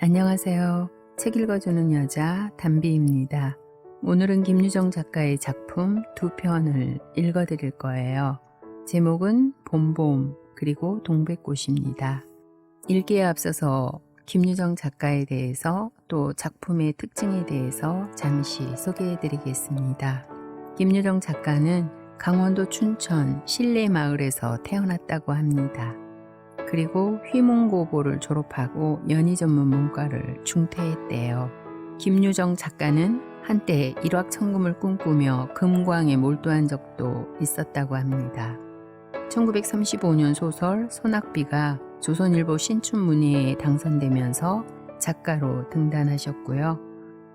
안녕하세요. 책 읽어주는 여자 담비입니다. 오늘은 김유정 작가의 작품 2편을 읽어드릴 거예요. 제목은 봄봄 그리고 동백꽃입니다. 읽기에 앞서서 김유정 작가에 대해서 또 작품의 특징에 대해서 잠시 소개해드리겠습니다. 김유정 작가는 강원도 춘천 신례마을에서 태어났다고 합니다. 그리고 휘문고고를 졸업하고 연희전문문과를 중퇴했대요. 김유정 작가는 한때 일확천금을 꿈꾸며 금광에 몰두한 적도 있었다고 합니다. 1935년 소설 소낙비가 조선일보 신춘문예에 당선되면서 작가로 등단하셨고요.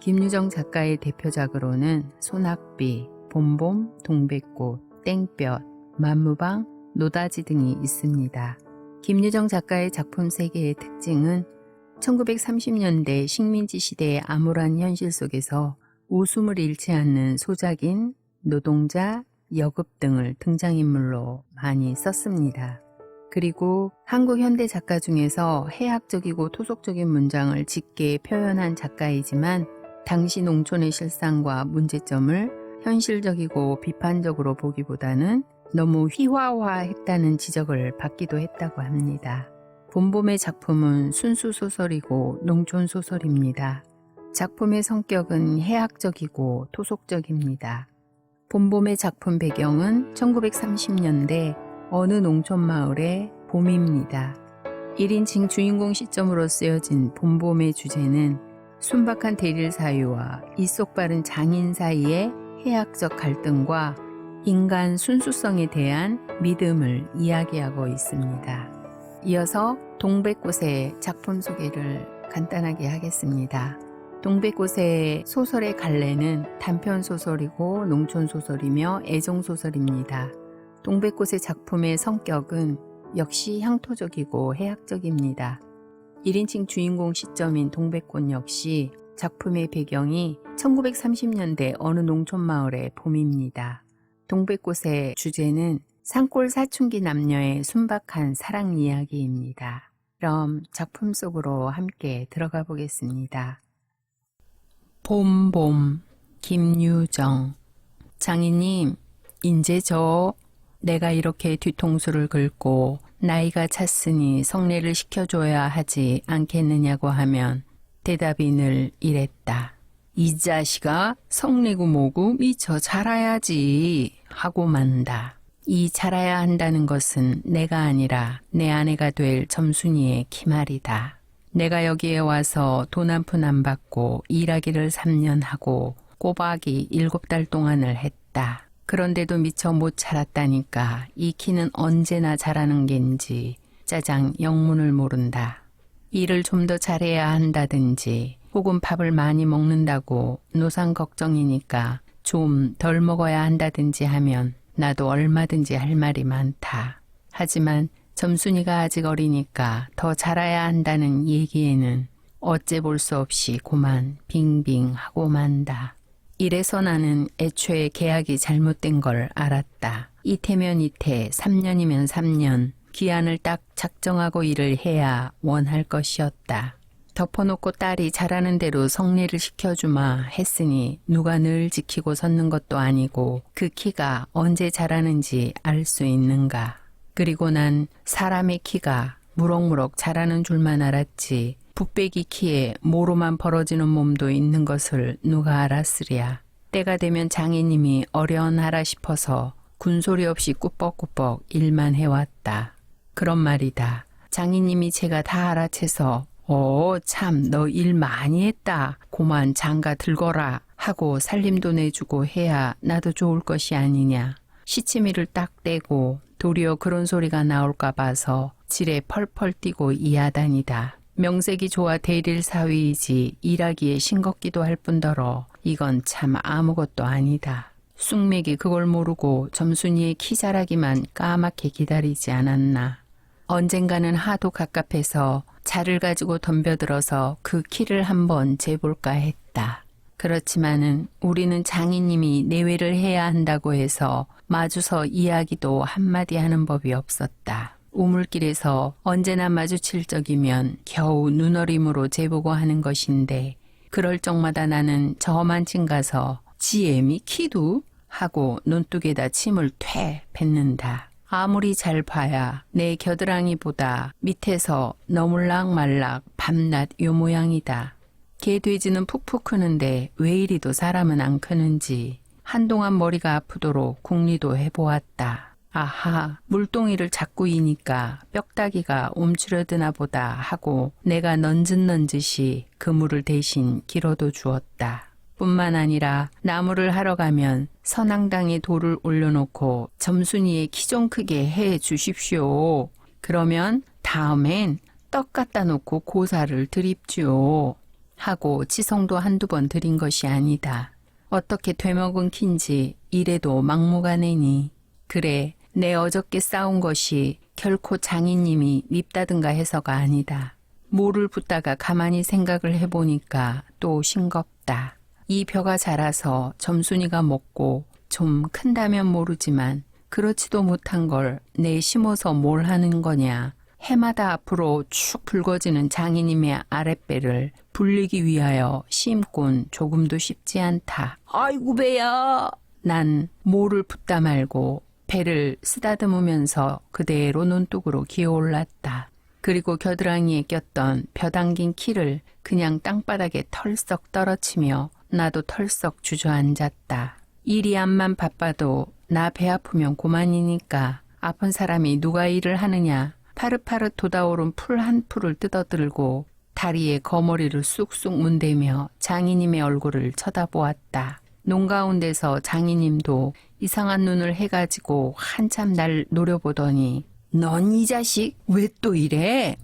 김유정 작가의 대표작으로는 소낙비, 봄봄, 동백꽃, 땡볕, 만무방, 노다지 등이 있습니다. 김유정 작가의 작품 세계의 특징은 1930년대 식민지 시대의 암울한 현실 속에서 웃음을 잃지 않는 소작인, 노동자, 여급 등을 등장인물로 많이 썼습니다. 그리고 한국 현대 작가 중에서 해학적이고 토속적인 문장을 짙게 표현한 작가이지만 당시 농촌의 실상과 문제점을 현실적이고 비판적으로 보기보다는 너무 휘화화했다는 지적을 받기도 했다고 합니다. 봄봄의 작품은 순수소설이고 농촌소설입니다. 작품의 성격은 해학적이고 토속적입니다. 봄봄의 작품 배경은 1930년대 어느 농촌마을의 봄입니다. 1인칭 주인공 시점으로 쓰여진 봄봄의 주제는 순박한 대릴 사유와 입속 바른 장인 사이의 해학적 갈등과 인간 순수성에 대한 믿음을 이야기하고 있습니다. 이어서 동백꽃의 작품 소개를 간단하게 하겠습니다. 동백꽃의 소설의 갈래는 단편소설이고 농촌소설이며 애정소설입니다. 동백꽃의 작품의 성격은 역시 향토적이고 해학적입니다. 1인칭 주인공 시점인 동백꽃 역시 작품의 배경이 1930년대 어느 농촌마을의 봄입니다. 동백꽃의 주제는 산골 사춘기 남녀의 순박한 사랑 이야기입니다. 그럼 작품 속으로 함께 들어가 보겠습니다. 봄봄 김유정. 장인님, 인제 내가 이렇게 뒤통수를 긁고 나이가 찼으니 성례를 시켜줘야 하지 않겠느냐고 하면 대답이 늘 이랬다. 이 자식아, 성내고 뭐고 미처 자라야지 하고 만다. 이 자라야 한다는 것은 내가 아니라 내 아내가 될 점순이의 기말이다. 내가 여기에 와서 돈 한 푼 안 받고 일하기를 3년 하고 꼬박이 7달 동안을 했다. 그런데도 미처 못 자랐다니까 이 키는 언제나 자라는 겐지 짜장 영문을 모른다. 일을 좀 더 잘해야 한다든지 혹은 밥을 많이 먹는다고 노상 걱정이니까 좀 덜 먹어야 한다든지 하면 나도 얼마든지 할 말이 많다. 하지만 점순이가 아직 어리니까 더 자라야 한다는 얘기에는 어째 볼 수 없이 고만 빙빙 하고 만다. 이래서 나는 애초에 계약이 잘못된 걸 알았다. 이태면 이태, 3년이면 3년, 기한을 딱 작정하고 일을 해야 원할 것이었다. 덮어놓고 딸이 잘하는 대로 성례를 시켜주마 했으니 누가 늘 지키고 섰는 것도 아니고 그 키가 언제 자라는지 알 수 있는가. 그리고 난 사람의 키가 무럭무럭 자라는 줄만 알았지 붓배기 키에 모로만 벌어지는 몸도 있는 것을 누가 알았으랴. 때가 되면 장인님이 어련하라 싶어서 군소리 없이 꾸벅꾸벅 일만 해왔다. 그런 말이다. 장인님이 제가 다 알아채서 참 너 일 많이 했다. 고만 장가 들거라 하고 살림도 내주고 해야 나도 좋을 것이 아니냐. 시치미를 딱 떼고 도리어 그런 소리가 나올까 봐서 지레 펄펄 뛰고 이하다니다. 명색이 좋아 대릴 사위이지 일하기에 싱겁기도 할 뿐더러 이건 참 아무것도 아니다. 쑥맥이 그걸 모르고 점순이의 키 자라기만 까맣게 기다리지 않았나. 언젠가는 하도 갑갑해서 자를 가지고 덤벼들어서 그 키를 한번 재볼까 했다. 그렇지만은 우리는 장인님이 내외를 해야 한다고 해서 마주서 이야기도 한마디 하는 법이 없었다. 우물길에서 언제나 마주칠 적이면 겨우 눈어림으로 재보고 하는 것인데 그럴 적마다 나는 저만층 가서 지엠이 키도 하고 논뚝에다 침을 퇴 뱉는다. 아무리 잘 봐야 내 겨드랑이보다 밑에서 너물락말락 밤낮 요 모양이다. 개 돼지는 푹푹 크는데 왜 이리도 사람은 안 크는지 한동안 머리가 아프도록 궁리도 해보았다. 아하, 물동이를 자꾸 이니까 뼈다귀가 움츠러드나 보다 하고 내가 넌짓넌짓이 그물을 대신 길어도 주었다. 뿐만 아니라 나무를 하러 가면 선앙당에 돌을 올려놓고 점순이에 키 좀 크게 해 주십시오. 그러면 다음엔 떡 갖다 놓고 고사를 드립지요. 하고 치성도 한두 번 드린 것이 아니다. 어떻게 되먹은 킨지 이래도 막무가내니. 그래, 내 어저께 싸운 것이 결코 장인님이 밉다든가 해서가 아니다. 모를 붙다가 가만히 생각을 해보니까 또 싱겁다. 이 벼가 자라서 점순이가 먹고 좀 큰다면 모르지만 그렇지도 못한 걸 내 심어서 뭘 하는 거냐. 해마다 앞으로 축 붉어지는 장인님의 아랫배를 불리기 위하여 심곤 조금도 쉽지 않다. 아이고 배야. 난 모를 붓다 말고 배를 쓰다듬으면서 그대로 논뚝으로 기어올랐다. 그리고 겨드랑이에 꼈던 벼 당긴 키를 그냥 땅바닥에 털썩 떨어치며 나도 털썩 주저앉았다. 일이 암만 바빠도 나 배 아프면 고만이니까 아픈 사람이 누가 일을 하느냐. 파릇파릇 돋아오른 풀 한 풀을 뜯어들고 다리에 거머리를 쑥쑥 문대며 장인님의 얼굴을 쳐다보았다. 농 가운데서 장인님도 이상한 눈을 해가지고 한참 날 노려보더니 넌 이 자식 왜 또 이래?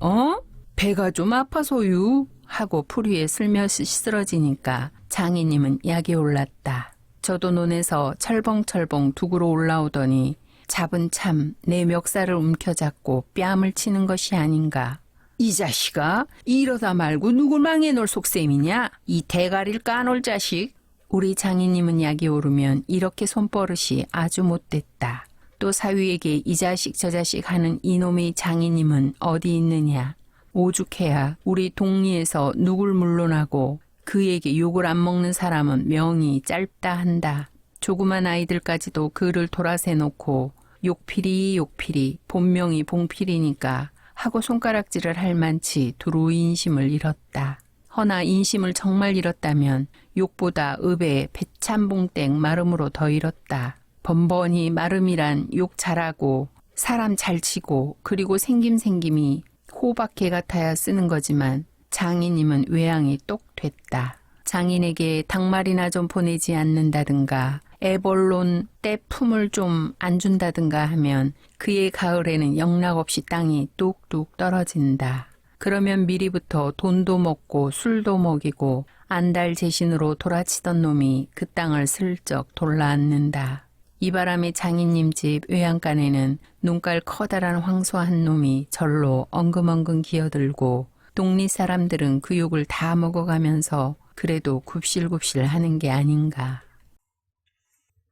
배가 좀 아파서유 하고 풀 위에 슬며시 쓰러지니까 장인님은 약이 올랐다. 저도 논에서 철벙철벙 둑으로 올라오더니 잡은 참 내 멱살을 움켜잡고 뺨을 치는 것이 아닌가. 이 자식아, 이러다 말고 누굴 망해놓을 속셈이냐? 이 대가리를 까놓을 자식. 우리 장인님은 약이 오르면 이렇게 손버릇이 아주 못됐다. 또 사위에게 이 자식 저 자식 하는 이놈의 장인님은 어디 있느냐. 오죽해야 우리 동리에서 누굴 물러나고 그에게 욕을 안 먹는 사람은 명이 짧다 한다. 조그만 아이들까지도 그를 돌아세 놓고 욕필이 본명이 봉필이니까 하고 손가락질을 할 만치 두루 인심을 잃었다. 허나 인심을 정말 잃었다면 욕보다 읍에 배참봉땡 마름으로 더 잃었다. 번번이 마름이란 욕 잘하고 사람 잘 치고 그리고 생김이 호박개 같아야 쓰는 거지만 장인님은 외양이 똑 됐다. 장인에게 닭말이나 좀 보내지 않는다든가 애벌론 때 품을 좀 안 준다든가 하면 그의 가을에는 영락없이 땅이 뚝뚝 떨어진다. 그러면 미리부터 돈도 먹고 술도 먹이고 안달 재신으로 돌아치던 놈이 그 땅을 슬쩍 돌아앉는다. 이 바람에 장인님 집 외양간에는 눈깔 커다란 황소 한 놈이 절로 엉금엉금 기어들고 동리 사람들은 그 욕을 다 먹어가면서 그래도 굽실굽실 하는 게 아닌가.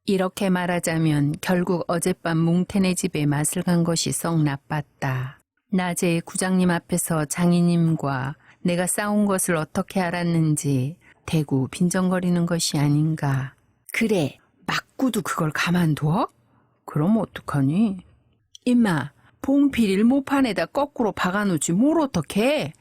이렇게 말하자면 결국 어젯밤 뭉태네 집에 맛을 간 것이 썩 나빴다. 낮에 구장님 앞에서 장인님과 내가 싸운 것을 어떻게 알았는지 대구 빈정거리는 것이 아닌가. 그래, 맞고도 그걸 가만둬? 그럼 어떡하니? 임마, 봉필이를 모판에다 거꾸로 박아놓지 뭘 어떡해?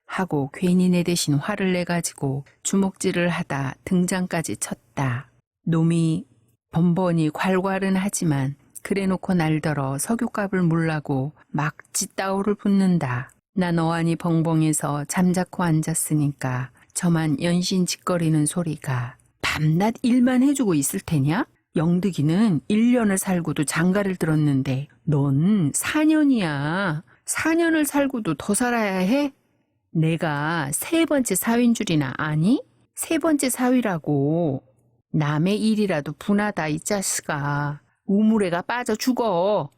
하고 괜히 내 대신 화를 내가지고 주먹질을 하다 등장까지 쳤다. 놈이 번번이 괄괄은 하지만 그래놓고 날더러 석유값을 물라고 막 찌따오를 붓는다. 난 어안이 벙벙해서 잠자코 앉았으니까 저만 연신짓거리는 소리가 밤낮 일만 해주고 있을 테냐? 영득이는 1년을 살고도 장가를 들었는데 넌 4년이야. 4년을 살고도 더 살아야 해? 내가 세 번째 사위인 줄이나 아니? 세 번째 사위라고. 남의 일이라도 분하다 이 자식아. 우물애가 빠져 죽어.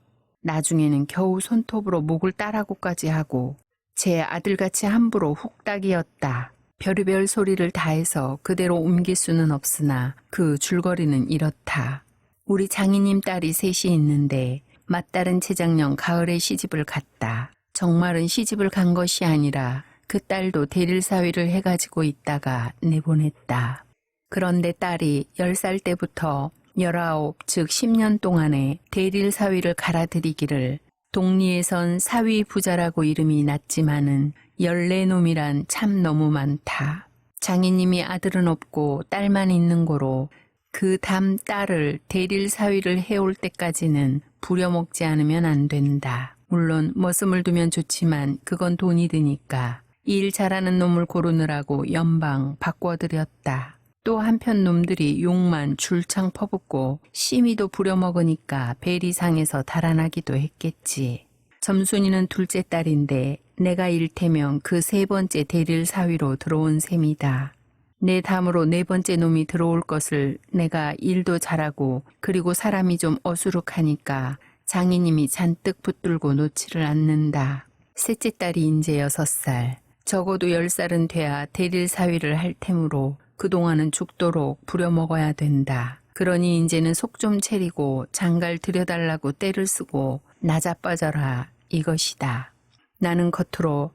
나중에는 겨우 손톱으로 목을 따라고까지 하고 제 아들같이 함부로 훅딱이었다. 별의별 소리를 다해서 그대로 옮길 수는 없으나 그 줄거리는 이렇다. 우리 장인님 딸이 셋이 있는데 맏딸은 재작년 가을에 시집을 갔다. 정말은 시집을 간 것이 아니라 그 딸도 대릴사위를 해가지고 있다가 내보냈다. 그런데 딸이 10살 때부터 19, 즉 10년 동안에 대릴사위를 갈아들이기를 동리에선 사위 부자라고 이름이 났지만은 14놈이란 참 너무 많다. 장인님이 아들은 없고 딸만 있는 고로 그 담 딸을 대릴사위를 해올 때까지는 부려먹지 않으면 안 된다. 물론 머슴을 두면 좋지만 그건 돈이 드니까 일 잘하는 놈을 고르느라고 연방 바꿔드렸다. 또 한편 놈들이 욕만 줄창 퍼붓고 심의도 부려먹으니까 벨이상에서 달아나기도 했겠지. 점순이는 둘째 딸인데 내가 일테면 그 세 번째 대릴 사위로 들어온 셈이다. 내 담으로 네 번째 놈이 들어올 것을 내가 일도 잘하고 그리고 사람이 좀 어수룩하니까 장인님이 잔뜩 붙들고 놓지를 않는다. 셋째 딸이 인제 6살, 적어도 10살은 돼야 대릴 사위를 할 테므로 그동안은 죽도록 부려먹어야 된다. 그러니 인제는 속 좀 차리고 장갈 들여달라고 떼를 쓰고 나자빠져라 이것이다. 나는 겉으로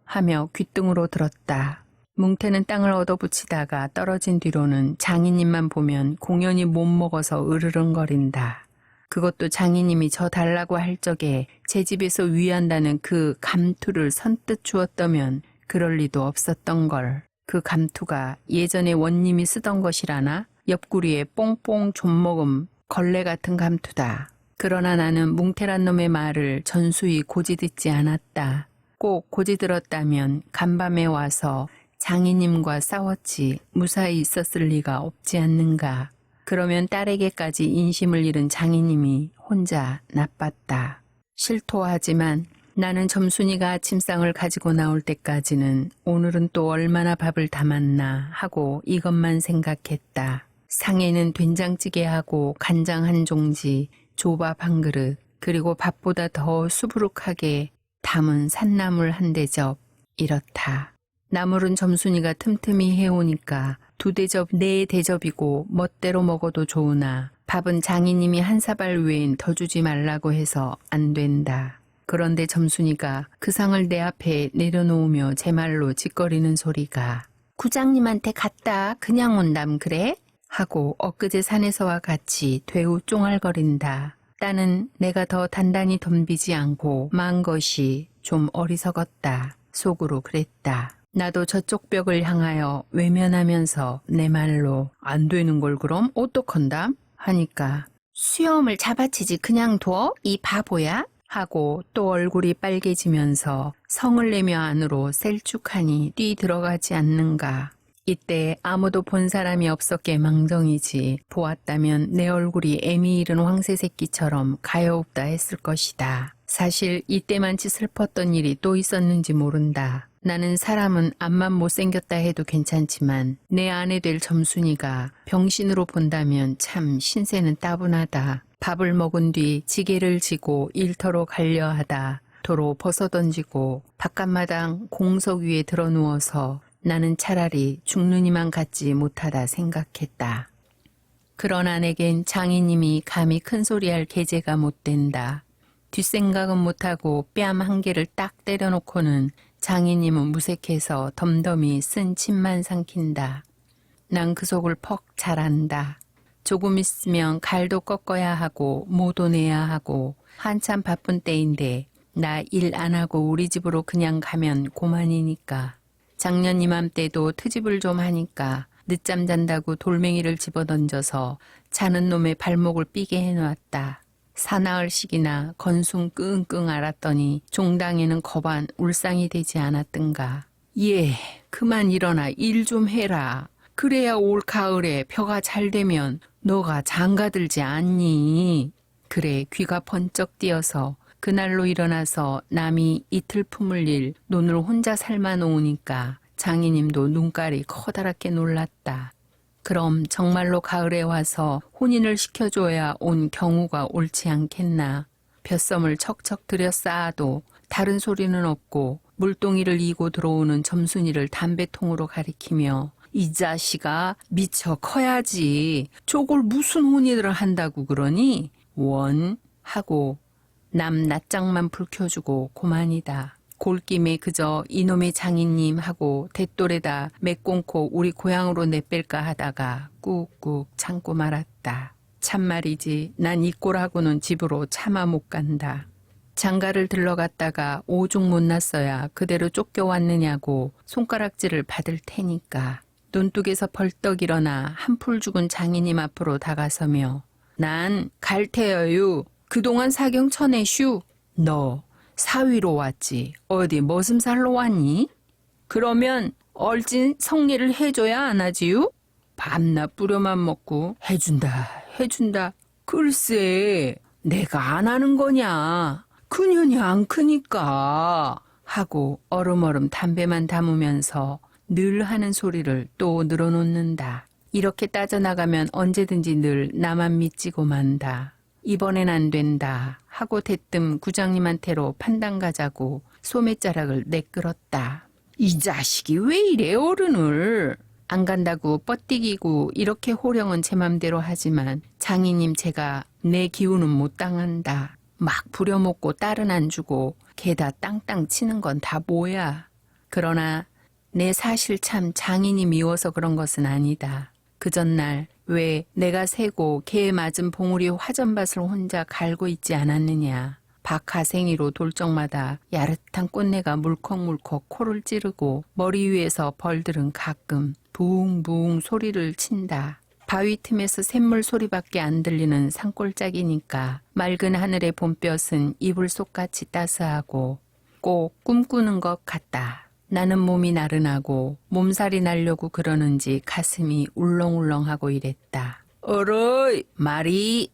하며 귓등으로 들었다. 뭉태는 땅을 얻어붙이다가 떨어진 뒤로는 장인님만 보면 공연히 못 먹어서 으르렁거린다. 그것도 장인님이 저 달라고 할 적에 제 집에서 위한다는 그 감투를 선뜻 주었다면 그럴 리도 없었던 걸. 그 감투가 예전에 원님이 쓰던 것이라나 옆구리에 뽕뽕 좀먹음 걸레 같은 감투다. 그러나 나는 뭉태란 놈의 말을 전수히 고지 듣지 않았다. 꼭 고지 들었다면 간밤에 와서 장인님과 싸웠지 무사히 있었을 리가 없지 않는가. 그러면 딸에게까지 인심을 잃은 장인님이 혼자 나빴다. 실토하지만 나는 점순이가 아침상을 가지고 나올 때까지는 오늘은 또 얼마나 밥을 담았나 하고 이것만 생각했다. 상에는 된장찌개하고 간장 한 종지, 조밥 한 그릇, 그리고 밥보다 더 수부룩하게 담은 산나물 한 대접, 이렇다. 나물은 점순이가 틈틈이 해오니까 2대접 4대접이고 멋대로 먹어도 좋으나 밥은 장인님이 한 사발 외엔 더 주지 말라고 해서 안 된다. 그런데 점순이가 그 상을 내 앞에 내려놓으며 제 말로 짓거리는 소리가 구장님한테 갔다 그냥 온담 그래? 하고 엊그제 산에서와 같이 되우 쫑알거린다. 딸은 내가 더 단단히 덤비지 않고 만 것이 좀 어리석었다. 속으로 그랬다. 나도 저쪽 벽을 향하여 외면하면서 내 말로 안 되는 걸 그럼 어떡한담? 하니까 수염을 잡아치지 그냥 둬? 이 바보야? 하고 또 얼굴이 빨개지면서 성을 내며 안으로 셀쭉하니 뛰 들어가지 않는가. 이때 아무도 본 사람이 없었기에 망정이지 보았다면 내 얼굴이 애미 잃은 황새 새끼처럼 가여웁다 했을 것이다. 사실 이때만치 슬펐던 일이 또 있었는지 모른다. 나는 사람은 앞만 못생겼다 해도 괜찮지만 내 아내 될 점순이가 병신으로 본다면 참 신세는 따분하다. 밥을 먹은 뒤 지게를 지고 일터로 가려 하다 도로 벗어던지고 바깥마당 공석 위에 드러누워서 나는 차라리 죽느니만 같지 못하다 생각했다. 그러나 내겐 장인님이 감히 큰소리할 계제가 못 된다. 뒷생각은 못하고 뺨 한 개를 딱 때려놓고는 장인님은 무색해서 덤덤히 쓴 침만 삼킨다. 난 그 속을 퍽 잘 안다. 조금 있으면 갈도 꺾어야 하고 모도 내야 하고 한참 바쁜 때인데 나 일 안 하고 우리 집으로 그냥 가면 고만이니까. 작년 이맘때도 트집을 좀 하니까 늦잠 잔다고 돌멩이를 집어던져서 자는 놈의 발목을 삐게 해놓았다. 사나흘씩이나 건숭 끙끙 앓았더니 종당에는 거반 울상이 되지 않았던가. 예, 그만 일어나 일 좀 해라. 그래야 올 가을에 벼가 잘 되면 너가 장가들지 않니? 그래 귀가 번쩍 띄어서 그날로 일어나서 남이 이틀 품을 일 논을 혼자 삶아 놓으니까 장인님도 눈깔이 커다랗게 놀랐다. 그럼 정말로 가을에 와서 혼인을 시켜줘야 온 경우가 옳지 않겠나. 벼썸을 척척 들여 쌓아도 다른 소리는 없고 물동이를 이고 들어오는 점순이를 담배통으로 가리키며 이 자식아 미쳐 커야지. 저걸 무슨 혼인을 한다고 그러니? 원 하고 남 낯장만 불켜주고 고만이다. 골김에 그저 이놈의 장인님 하고 대돌에다 맥꽁코 우리 고향으로 내뺄까 하다가 꾹꾹 참고 말았다. 참말이지 난 이 꼴하고는 집으로 차마 못 간다. 장가를 들러갔다가 오죽 못났어야 그대로 쫓겨왔느냐고 손가락질을 받을 테니까. 논뚝에서 벌떡 일어나 한풀 죽은 장인님 앞으로 다가서며 난 갈테여유. 그동안 사경 쳐내슈. 너 사위로 왔지. 어디 머슴살로 왔니? 그러면 얼진 성례를 해줘야 안 하지요? 밤낮 뿌려만 먹고 해준다. 글쎄 내가 안 하는 거냐. 그년이 안 크니까 하고 얼음얼음 담배만 담으면서 늘 하는 소리를 또 늘어놓는다. 이렇게 따져나가면 언제든지 늘 나만 믿지고 만다. 이번엔 안 된다 하고 대뜸 구장님한테로 판단 가자고 소매자락을 내끌었다. 이 자식이 왜 이래 어른을. 안 간다고 뻗디기고 이렇게 호령은 제 맘대로 하지만 장인님 제가 내 기운은 못 당한다. 막 부려먹고 딸은 안 주고 개다 땅땅 치는 건 다 뭐야. 그러나 내 사실 참 장인이 미워서 그런 것은 아니다. 그 전날 왜 내가 세고 개에 맞은 봉우리 화전밭을 혼자 갈고 있지 않았느냐. 박하생이로 돌적마다 야릇한 꽃내가 물컥물컥 코를 찌르고 머리 위에서 벌들은 가끔 붕붕 소리를 친다. 바위 틈에서 샘물 소리밖에 안 들리는 산골짜기니까 맑은 하늘의 봄볕은 이불 속같이 따스하고 꼭 꿈꾸는 것 같다. 나는 몸이 나른하고 몸살이 나려고 그러는지 가슴이 울렁울렁하고 이랬다. 어러이 마리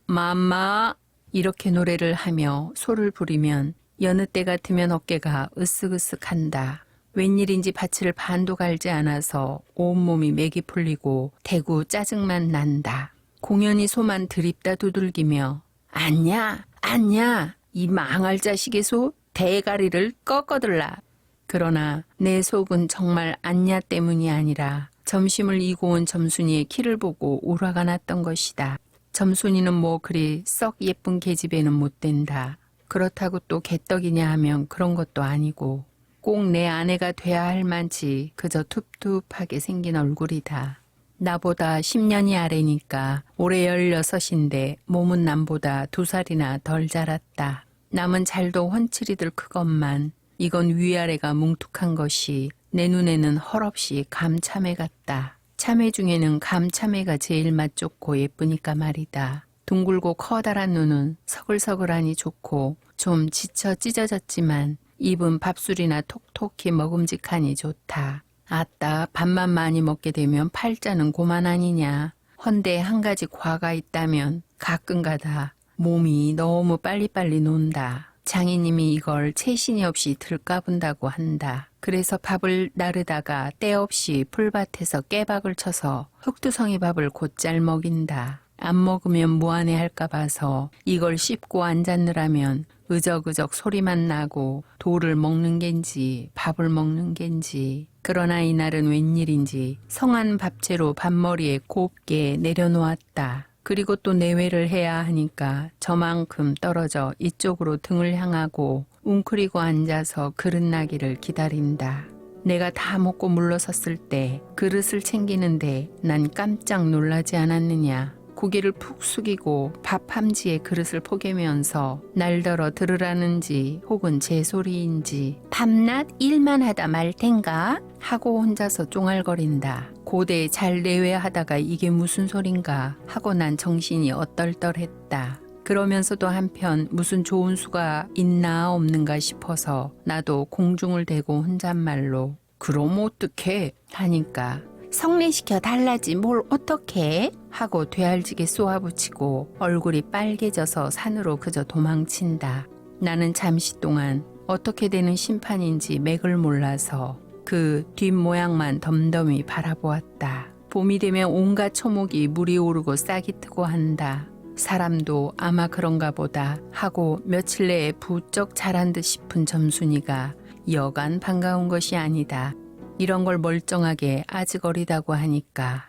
맘마 이렇게 노래를 하며 소를 부리면 여느 때 같으면 어깨가 으쓱으쓱한다. 웬일인지 밭을 반도 갈지 않아서 온몸이 맥이 풀리고 대구 짜증만 난다. 공연히 소만 드립다 두들기며 안냐 이 망할 자식의 소 대가리를 꺾어들라. 그러나 내 속은 정말 안냐 때문이 아니라 점심을 이고 온 점순이의 키를 보고 우라가 났던 것이다. 점순이는 뭐 그리 썩 예쁜 계집애는 못 된다. 그렇다고 또 개떡이냐 하면 그런 것도 아니고 꼭 내 아내가 돼야 할 만치 그저 툭툭하게 생긴 얼굴이다. 나보다 10년이 아래니까 올해 16인데 몸은 남보다 2살이나 덜 자랐다. 남은 잘도 훤칠이들 크건만 이건 위아래가 뭉툭한 것이 내 눈에는 헐없이 감참외 같다. 참외 중에는 감참외가 제일 맛 좋고 예쁘니까 말이다. 둥글고 커다란 눈은 서글서글하니 좋고 좀 지쳐 찢어졌지만 입은 밥술이나 톡톡히 먹음직하니 좋다. 아따 밥만 많이 먹게 되면 팔자는 고만 아니냐. 헌데 한 가지 과가 있다면 가끔가다 몸이 너무 빨리빨리 논다. 장인님이 이걸 채신이 없이 들까분다고 한다. 그래서 밥을 나르다가 때없이 풀밭에서 깨박을 쳐서 흑두성이 밥을 곧잘 먹인다. 안 먹으면 무안해할까 봐서 이걸 씹고 앉았느라면 으적으적 소리만 나고 돌을 먹는 겐지 밥을 먹는 겐지. 그러나 이날은 웬일인지 성한 밥채로 밥머리에 곱게 내려놓았다. 그리고 또 내외를 해야 하니까 저만큼 떨어져 이쪽으로 등을 향하고 웅크리고 앉아서 그릇 나기를 기다린다. 내가 다 먹고 물러섰을 때 그릇을 챙기는데 난 깜짝 놀라지 않았느냐. 고개를 푹 숙이고 밥 함지에 그릇을 포개면서 날더러 들으라는지 혹은 제 소리인지 밤낮 일만 하다 말 텐가 하고 혼자서 쫑알거린다. 고대 잘 내외하다가 이게 무슨 소린가 하고 난 정신이 어떨떨했다. 그러면서도 한편 무슨 좋은 수가 있나 없는가 싶어서 나도 공중을 대고 혼잣말로 그럼 어떡해 하니까 성례시켜 달라지 뭘 어떡해 하고 되알지게 쏘아붙이고 얼굴이 빨개져서 산으로 그저 도망친다. 나는 잠시 동안 어떻게 되는 심판인지 맥을 몰라서 그 뒷모양만 덤덤히 바라보았다. 봄이 되면 온갖 초목이 물이 오르고 싹이 트고 한다. 사람도 아마 그런가 보다 하고 며칠 내에 부쩍 자란 듯 싶은 점순이가 여간 반가운 것이 아니다. 이런 걸 멀쩡하게 아직 어리다고 하니까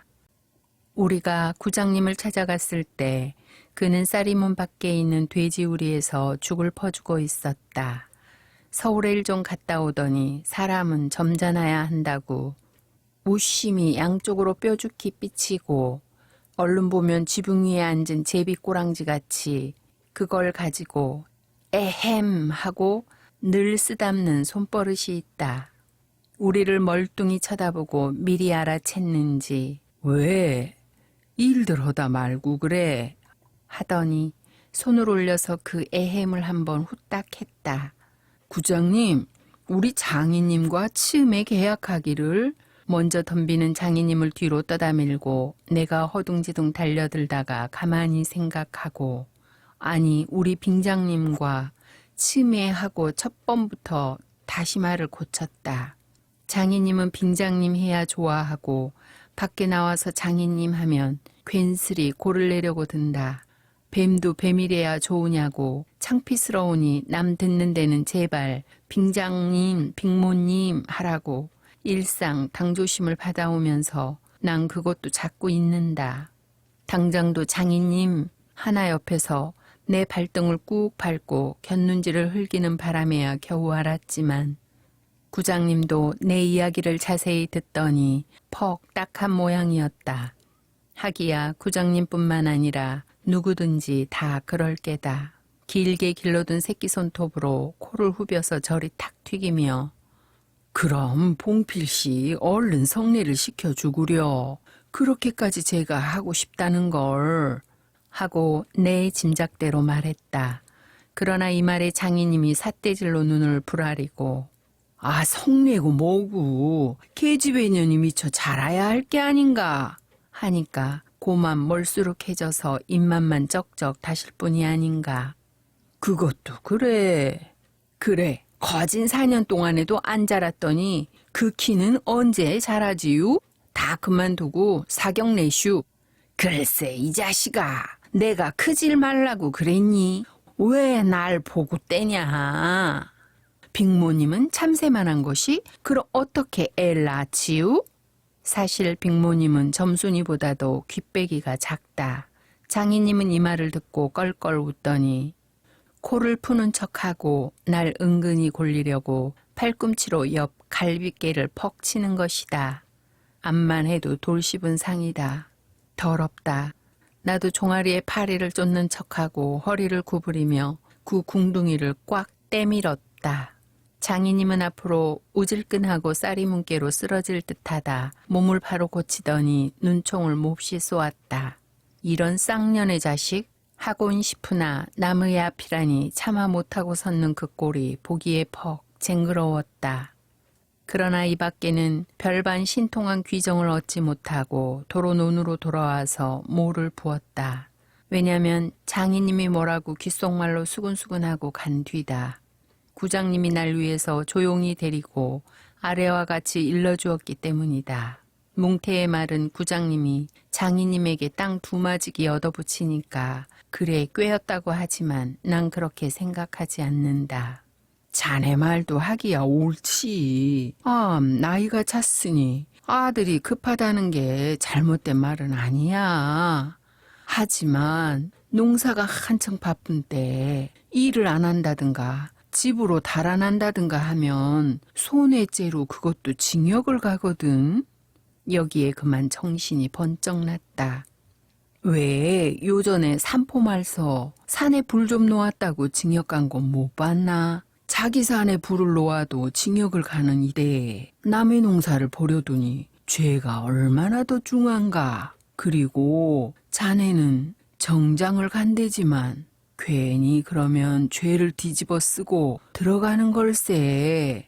우리가 구장님을 찾아갔을 때 그는 쌀이문 밖에 있는 돼지우리에서 죽을 퍼주고 있었다. 서울에 일 좀 갔다 오더니 사람은 점잖아야 한다고 무심히 양쪽으로 뾰족히 삐치고 얼른 보면 지붕 위에 앉은 제비 꼬랑지같이 그걸 가지고 에헴 하고 늘 쓰담는 손버릇이 있다. 우리를 멀뚱히 쳐다보고 미리 알아챘는지 왜 일들 하다 말고 그래 하더니 손을 올려서 그 에헴을 한번 후딱 했다. 구장님, 우리 장인님과 치음에 계약하기를. 먼저 덤비는 장인님을 뒤로 떠다밀고 내가 허둥지둥 달려들다가 가만히 생각하고 아니 우리 빙장님과 치매하고 첫 번부터 다시 말을 고쳤다. 장인님은 빙장님 해야 좋아하고 밖에 나와서 장인님 하면 괜스리 골을 내려고 든다. 뱀도 뱀이래야 좋으냐고 창피스러우니 남 듣는 데는 제발 빙장님, 빙모님 하라고 일상 당조심을 받아오면서 난 그것도 잡고 있는다. 당장도 장인님 하나 옆에서 내 발등을 꾹 밟고 곁눈질을 흘기는 바람에야 겨우 알았지만 구장님도 내 이야기를 자세히 듣더니 퍽 딱한 모양이었다. 하기야 구장님뿐만 아니라 누구든지 다 그럴 게다. 길게 길러둔 새끼 손톱으로 코를 후벼서 저리 탁 튀기며 그럼 봉필씨 얼른 성례를 시켜주구려. 그렇게까지 제가 하고 싶다는 걸 하고 내 짐작대로 말했다. 그러나 이 말에 장인님이 삿대질로 눈을 부라리고 아 성례고 뭐고 계집애년이 미처 자라야 할 게 아닌가 하니까 고만 멀수룩해져서 입맛만 쩍쩍 다실 뿐이 아닌가. 그것도 그래. 그래. 거진 4년 동안에도 안 자랐더니 그 키는 언제 자라지유? 다 그만두고 사경 내슈. 글쎄 이 자식아 내가 크질 말라고 그랬니? 왜 날 보고 떼냐? 빅모님은 참새만한 것이 그럼 어떻게 애를 낳지유? 사실 빅모님은 점순이보다도 귓배기가 작다. 장인님은 이 말을 듣고 껄껄 웃더니 코를 푸는 척하고 날 은근히 골리려고 팔꿈치로 옆 갈비깨를 퍽 치는 것이다. 암만 해도 돌 씹은 상이다. 더럽다. 나도 종아리에 파리를 쫓는 척하고 허리를 구부리며 그 궁둥이를 꽉 떼밀었다. 장인님은 앞으로 우질끈하고 쌀이문깨로 쓰러질 듯하다. 몸을 바로 고치더니 눈총을 몹시 쏘았다. 이런 쌍년의 자식? 하곤 싶으나 남의 앞이라니 차마 못하고 섰는 그 꼴이 보기에 퍽 쟁그러웠다. 그러나 이 밖에는 별반 신통한 귀정을 얻지 못하고 도로 논으로 돌아와서 모를 부었다. 왜냐면 장인님이 뭐라고 귓속말로 수근수근하고 간 뒤다. 구장님이 날 위해서 조용히 데리고 아래와 같이 일러주었기 때문이다. 뭉태의 말은 구장님이 장인님에게 땅 두마지기 얻어붙이니까 그래 꿰었다고 하지만 난 그렇게 생각하지 않는다. 자네 말도 하기야 옳지. 나이가 찼으니 아들이 급하다는 게 잘못된 말은 아니야. 하지만 농사가 한창 바쁜 때 일을 안 한다든가 집으로 달아난다든가 하면 손해죄로 그것도 징역을 가거든. 여기에 그만 정신이 번쩍 났다. 왜 요전에 산포말서 산에 불 좀 놓았다고 징역 간 건 못 봤나? 자기 산에 불을 놓아도 징역을 가는 이대에 남의 농사를 버려두니 죄가 얼마나 더 중한가. 그리고 자네는 정장을 간대지만 괜히 그러면 죄를 뒤집어 쓰고 들어가는 걸세.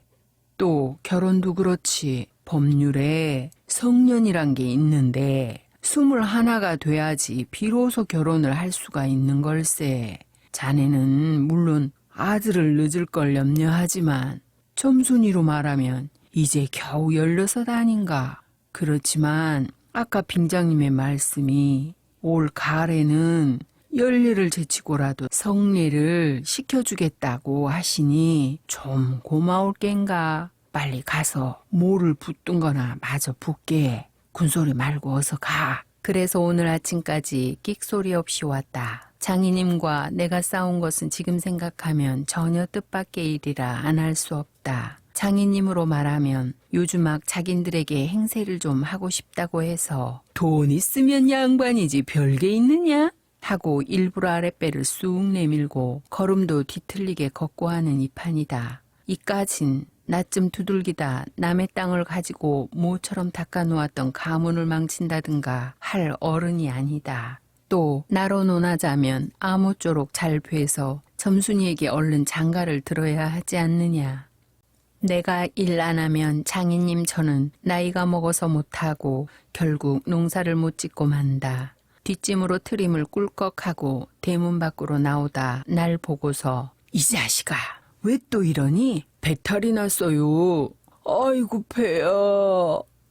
또 결혼도 그렇지. 법률에 성년이란 게 있는데 21가 돼야지 비로소 결혼을 할 수가 있는 걸세. 자네는 물론 아들을 늦을 걸 염려하지만 점순이로 말하면 이제 겨우 16 아닌가. 그렇지만 아까 빙장님의 말씀이 올 가을에는 열례를 제치고라도 성례를 시켜주겠다고 하시니 좀 고마울 겐가. 빨리 가서 모를 붓든 거나 마저 붓게. 군소리 말고 어서 가. 그래서 오늘 아침까지 끽소리 없이 왔다. 장인님과 내가 싸운 것은 지금 생각하면 전혀 뜻밖의 일이라 안 할 수 없다. 장인님으로 말하면 요즘 막 자긴들에게 행세를 좀 하고 싶다고 해서 돈 있으면 양반이지 별게 있느냐? 하고 일부러 아랫배를 쑥 내밀고 걸음도 뒤틀리게 걷고 하는 이 판이다. 이까진 나쯤 두들기다 남의 땅을 가지고 모처럼 닦아놓았던 가문을 망친다든가 할 어른이 아니다. 또 나로 논하자면 아무쪼록 잘 배서 점순이에게 얼른 장가를 들어야 하지 않느냐. 내가 일 안 하면 장인님 저는 나이가 먹어서 못하고 결국 농사를 못 짓고 만다. 뒷짐으로 트림을 꿀꺽하고 대문 밖으로 나오다 날 보고서 이 자식아 왜 또 이러니? 배탈이 났어요. 아이고 배야.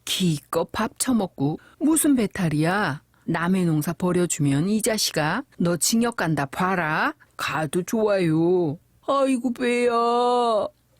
기껏 밥 처먹고 무슨 배탈이야? 남의 농사 버려주면 이 자식아 너 징역 간다 봐라. 가도 좋아요. 아이고 배야.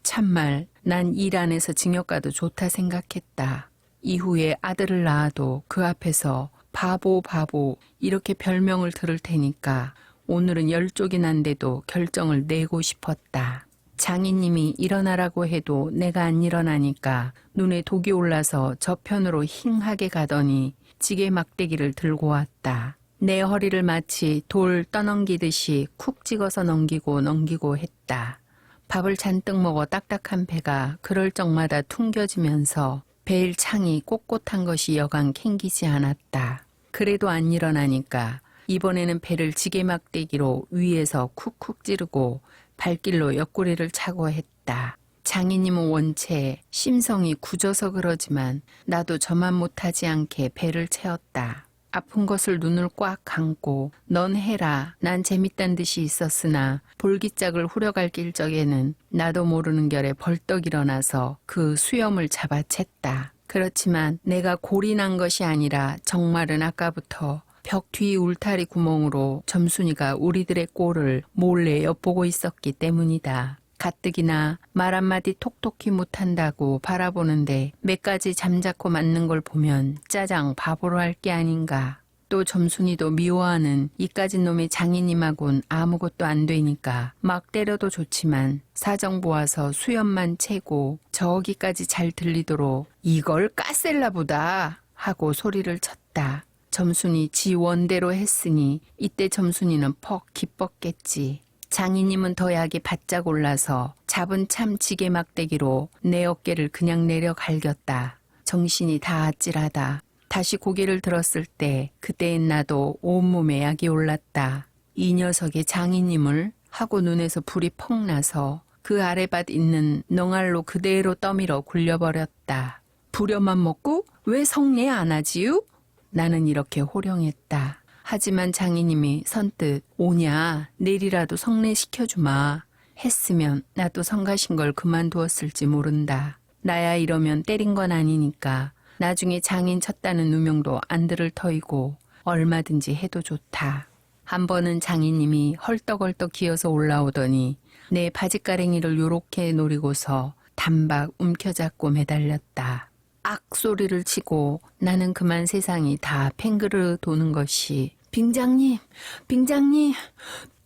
참말 난 일 안 해서 징역 가도 좋다 생각했다. 이후에 아들을 낳아도 그 앞에서 바보 바보 이렇게 별명을 들을 테니까 오늘은 열쪽이 난데도 결정을 내고 싶었다. 장인님이 일어나라고 해도 내가 안 일어나니까 눈에 독이 올라서 저편으로 힝하게 가더니 지게 막대기를 들고 왔다. 내 허리를 마치 돌 떠넘기듯이 쿡 찍어서 넘기고 했다. 밥을 잔뜩 먹어 딱딱한 배가 그럴 적마다 퉁겨지면서 배일 창이 꼿꼿한 것이 여간 캥기지 않았다. 그래도 안 일어나니까 이번에는 배를 지게막대기로 위에서 쿡쿡 찌르고 발길로 옆구리를 차고 했다. 장인님은 원체 심성이 굳어서 그러지만 나도 저만 못하지 않게 배를 채웠다. 아픈 것을 눈을 꽉 감고 넌 해라 난 재밌단 듯이 있었으나 볼기짝을 후려갈 길적에는 나도 모르는 결에 벌떡 일어나서 그 수염을 잡아챘다. 그렇지만 내가 골이 난 것이 아니라 정말은 아까부터 벽 뒤 울타리 구멍으로 점순이가 우리들의 꼴을 몰래 엿보고 있었기 때문이다. 가뜩이나 말 한마디 톡톡히 못한다고 바라보는데 몇 가지 잠자코 맞는 걸 보면 짜장 바보로 할 게 아닌가. 또 점순이도 미워하는 이까진 놈의 장인님하고는 아무것도 안 되니까 막 때려도 좋지만 사정 보아서 수염만 채고 저기까지 잘 들리도록 이걸 까셀라 보다 하고 소리를 쳤다. 점순이 지 원대로 했으니 이때 점순이는 퍽 기뻤겠지. 장인님은 더 약이 바짝 올라서 잡은 참 지게 막대기로 내 어깨를 그냥 내려 갈겼다. 정신이 다 아찔하다. 다시 고개를 들었을 때 그때인 나도 온몸에 약이 올랐다. 이 녀석의 장인님을 하고 눈에서 불이 퍽 나서 그 아래밭 있는 넝알로 그대로 떠밀어 굴려버렸다. 부려만 먹고 왜 성례 안 하지요? 나는 이렇게 호령했다. 하지만 장인님이 선뜻 오냐 내일이라도 성례시켜주마 했으면 나도 성가신 걸 그만두었을지 모른다. 나야 이러면 때린 건 아니니까 나중에 장인 쳤다는 누명도 안 들을 터이고 얼마든지 해도 좋다. 한 번은 장인님이 헐떡헐떡 기어서 올라오더니 내 바지가랭이를 요렇게 노리고서 단박 움켜잡고 매달렸다. 악 소리를 치고 나는 그만 세상이 다 팽그르 도는 것이 빙장님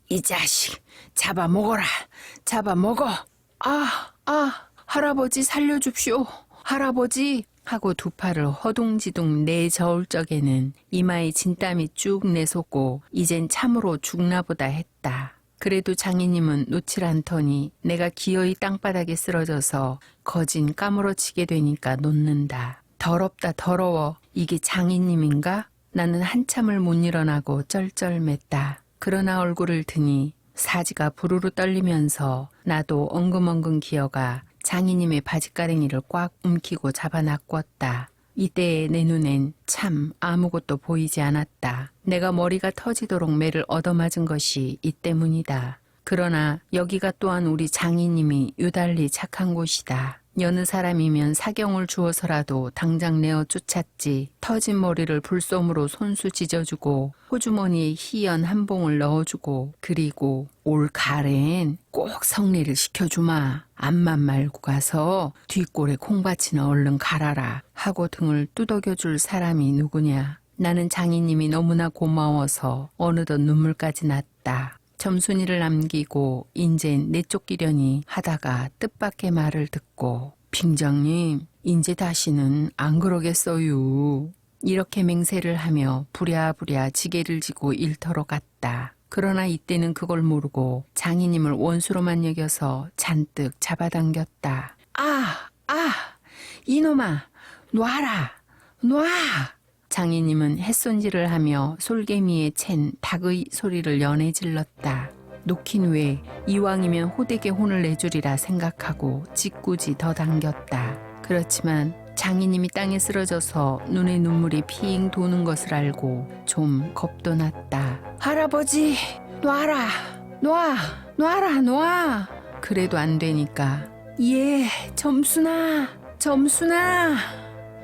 이 자식 잡아먹어라 잡아먹어 할아버지 살려줍시오 할아버지 하고 두 팔을 허둥지둥 내저을 적에는 이마에 진땀이 쭉 내솟고 이젠 참으로 죽나보다 했다. 그래도 장인님은 놓질 않더니 내가 기어이 땅바닥에 쓰러져서 거진 까무러치게 되니까 놓는다. 더럽다 더러워. 이게 장인님인가? 나는 한참을 못 일어나고 쩔쩔맸다. 그러나 얼굴을 드니 사지가 부르르 떨리면서 나도 엉금엉금 기어가 장인님의 바지가랭이를 꽉 움키고 잡아낚았다. 이때에 내 눈엔 참 아무것도 보이지 않았다. 내가 머리가 터지도록 매를 얻어맞은 것이 이 때문이다. 그러나 여기가 또한 우리 장인님이 유달리 착한 곳이다. 여느 사람이면 사경을 주어서라도 당장 내어 쫓았지. 터진 머리를 불솜으로 손수 찢어주고 호주머니에 희연 한 봉을 넣어주고 그리고 올 가을엔 꼭 성례를 시켜주마. 앞만 말고 가서 뒷골에 콩받치나 얼른 갈아라 하고 등을 두덕여줄 사람이 누구냐. 나는 장인님이 너무나 고마워서 어느덧 눈물까지 났다. 점순이를 남기고 인젠 내쫓기려니 하다가 뜻밖의 말을 듣고 빙장님 인제 다시는 안 그러겠어요. 이렇게 맹세를 하며 부랴부랴 지게를 지고 일터로 갔다. 그러나 이때는 그걸 모르고 장인님을 원수로만 여겨서 잔뜩 잡아당겼다. 이놈아, 놔라, 놔! 장인님은 햇손질을 하며 솔개미에 챈 닭의 소리를 연해 질렀다. 놓긴 왜 이왕이면 호되게 혼을 내주리라 생각하고 짓궂이 더 당겼다. 그렇지만 장인님이 땅에 쓰러져서 눈에 눈물이 핑 도는 것을 알고 좀 겁도 났다. 할아버지, 놔라, 놔라, 놔. 그래도 안 되니까 예, 점순아.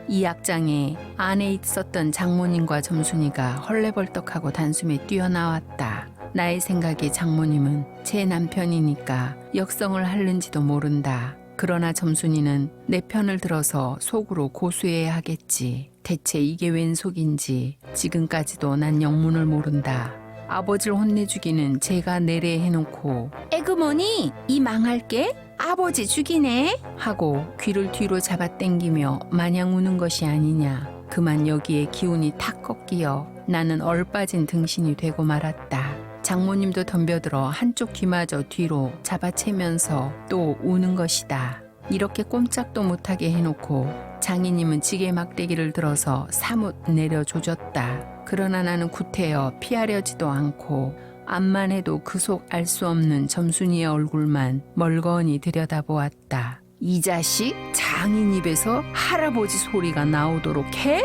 이 악장에 안에 있었던 장모님과 점순이가 헐레벌떡하고 단숨에 뛰어나왔다. 나의 생각에 장모님은 제 남편이니까 역성을 하는지도 모른다. 그러나 점순이는 내 편을 들어서 속으로 고수해야 하겠지. 대체 이게 웬 속인지 지금까지도 난 영문을 모른다. 아버지를 혼내주기는 제가 내래 해놓고 에그머니 이 망할게 아버지 죽이네 하고 귀를 뒤로 잡아당기며 마냥 우는 것이 아니냐. 그만 여기에 기운이 탁 꺾이어 나는 얼빠진 등신이 되고 말았다. 장모님도 덤벼들어 한쪽 귀마저 뒤로 잡아채면서 또 우는 것이다. 이렇게 꼼짝도 못하게 해놓고 장인님은 지게 막대기를 들어서 사뭇 내려 조졌다. 그러나 나는 구태여 피하려지도 않고 암만 해도 그 속 알 수 없는 점순이의 얼굴만 멀거니 들여다보았다. 이 자식 장인 입에서 할아버지 소리가 나오도록 해?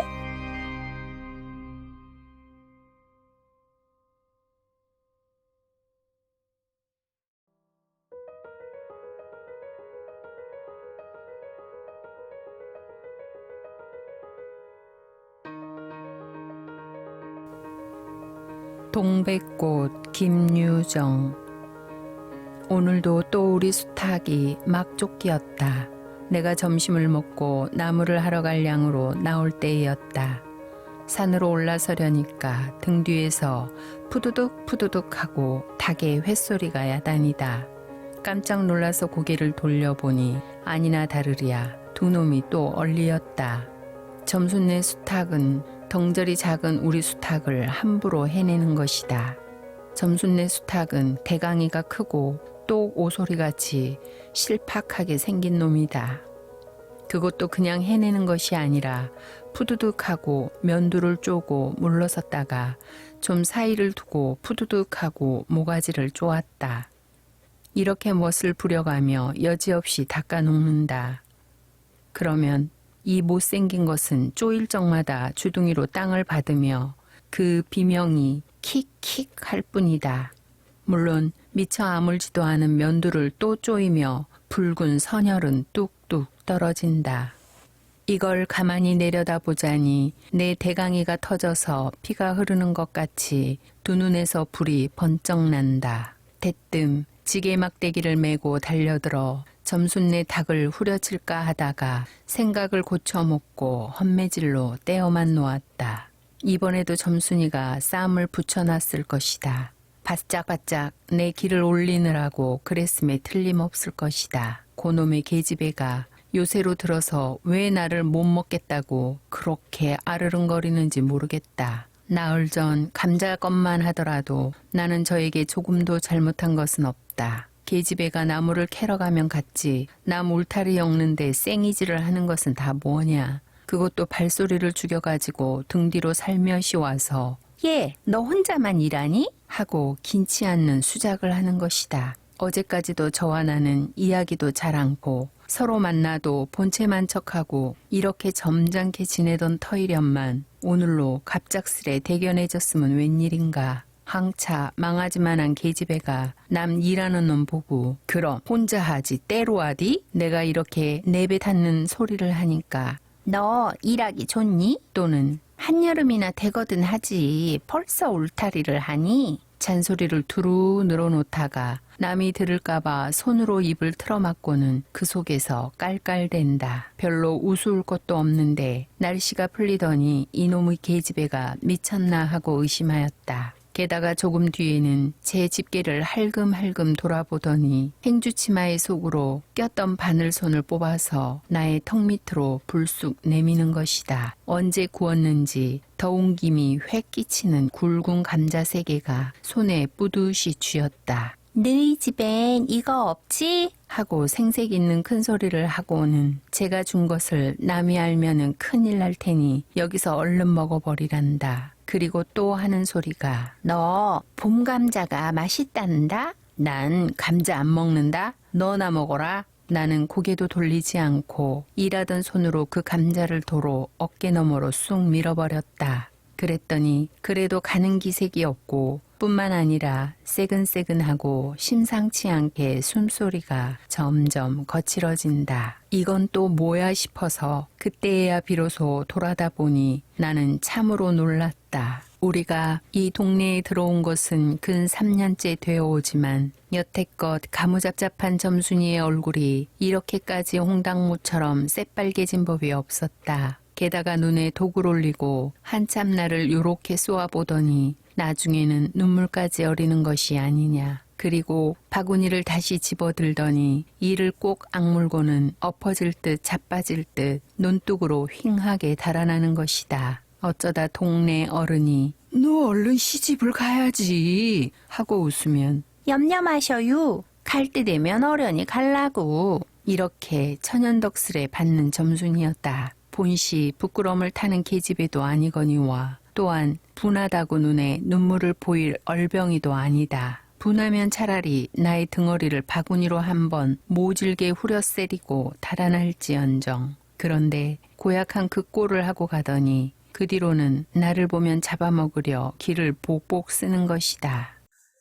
동백꽃 김유정. 오늘도 또 우리 수탉이 막 쫓기었다. 내가 점심을 먹고 나무를 하러 갈 양으로 나올 때였다. 산으로 올라서려니까 등 뒤에서 푸두둑 푸두둑 하고 닭의 횟소리가 야단이다. 깜짝 놀라서 고개를 돌려보니 아니나 다르랴 두 놈이 또 얼리었다. 점순네 수탉은 덩저리 작은 우리 수탉을 함부로 해내는 것이다. 점순네 수탉은 대강이가 크고 또 오소리같이 실팍하게 생긴 놈이다. 그것도 그냥 해내는 것이 아니라 푸두둑하고 면두를 쪼고 물러섰다가 좀 사이를 두고 푸두둑하고 모가지를 쪼았다. 이렇게 멋을 부려가며 여지없이 닦아 녹는다. 그러면 이 못생긴 것은 쪼일 적마다 주둥이로 땅을 받으며 그 비명이 킥킥 할 뿐이다. 물론 미처 아물지도 않은 면두를 또 쪼이며 붉은 선혈은 뚝뚝 떨어진다. 이걸 가만히 내려다보자니 내 대강이가 터져서 피가 흐르는 것 같이 두 눈에서 불이 번쩍 난다. 대뜸 지게 막대기를 메고 달려들어 점순네 닭을 후려칠까 하다가 생각을 고쳐먹고 헛매질로 떼어만 놓았다. 이번에도 점순이가 쌈을 붙여놨을 것이다. 바짝바짝 내 길을 올리느라고 그랬음에 틀림없을 것이다. 고놈의 계집애가 요새로 들어서 왜 나를 못 먹겠다고 그렇게 아르릉거리는지 모르겠다. 나흘 전 감자것만 하더라도 나는 저에게 조금도 잘못한 것은 없다. 계집애가 나무를 캐러 가면 갔지. 남 울타리 엮는데 쌩이질을 하는 것은 다 뭐냐. 그것도 발소리를 죽여가지고 등 뒤로 살며시 와서 얘, 너 혼자만 일하니? 하고 긴치 않는 수작을 하는 것이다. 어제까지도 저와 나는 이야기도 잘 않고 서로 만나도 본체만 척하고 이렇게 점잖게 지내던 터이련만 오늘로 갑작스레 대견해졌으면 웬일인가. 항차 망아지만한 계집애가 남 일하는 놈 보고 그럼 혼자 하지 때로 하디? 내가 이렇게 내뱉는 소리를 하니까 너 일하기 좋니? 또는 한여름이나 되거든 하지 벌써 울타리를 하니? 잔소리를 두루 늘어놓다가 남이 들을까봐 손으로 입을 틀어막고는 그 속에서 깔깔댄다. 별로 우스울 것도 없는데 날씨가 풀리더니 이놈의 계집애가 미쳤나 하고 의심하였다. 게다가 조금 뒤에는 제 집게를 할금할금 돌아보더니 행주치마의 속으로 꼈던 바늘손을 뽑아서 나의 턱 밑으로 불쑥 내미는 것이다. 언제 구웠는지 더운 김이 획 끼치는 굵은 감자 3개가 손에 뿌듯이 쥐었다. 너희 집엔 이거 없지? 하고 생색 있는 큰 소리를 하고는 제가 준 것을 남이 알면은 큰일 날 테니 여기서 얼른 먹어버리란다. 그리고 또 하는 소리가 너 봄 감자가 맛있단다? 난 감자 안 먹는다? 너나 먹어라. 나는 고개도 돌리지 않고 일하던 손으로 그 감자를 도로 어깨 너머로 쑥 밀어버렸다. 그랬더니 그래도 가는 기색이 없고 뿐만 아니라 새근새근하고 심상치 않게 숨소리가 점점 거칠어진다. 이건 또 뭐야 싶어서 그때야 비로소 돌아다 보니 나는 참으로 놀랐다. 우리가 이 동네에 들어온 것은 근 3년째 되어오지만 여태껏 가무잡잡한 점순이의 얼굴이 이렇게까지 홍당무처럼 새빨개진 법이 없었다. 게다가 눈에 독을 올리고 한참 나를 요렇게 쏘아보더니 나중에는 눈물까지 어리는 것이 아니냐. 그리고 바구니를 다시 집어들더니 이를 꼭 악물고는 엎어질 듯 자빠질 듯 논뚝으로 휑하게 달아나는 것이다. 어쩌다 동네 어른이 너 얼른 시집을 가야지 하고 웃으면 염려 마셔요. 갈 때 되면 어련히 갈라고. 이렇게 천연덕스레 받는 점순이었다. 본시 부끄러움을 타는 계집애도 아니거니와 또한 분하다고 눈에 눈물을 보일 얼병이도 아니다. 분하면 차라리 나의 등허리를 바구니로 한번 모질게 후려세리고 달아날지언정. 그런데 고약한 그 꼴을 하고 가더니 그 뒤로는 나를 보면 잡아먹으려 기를 복복 쓰는 것이다.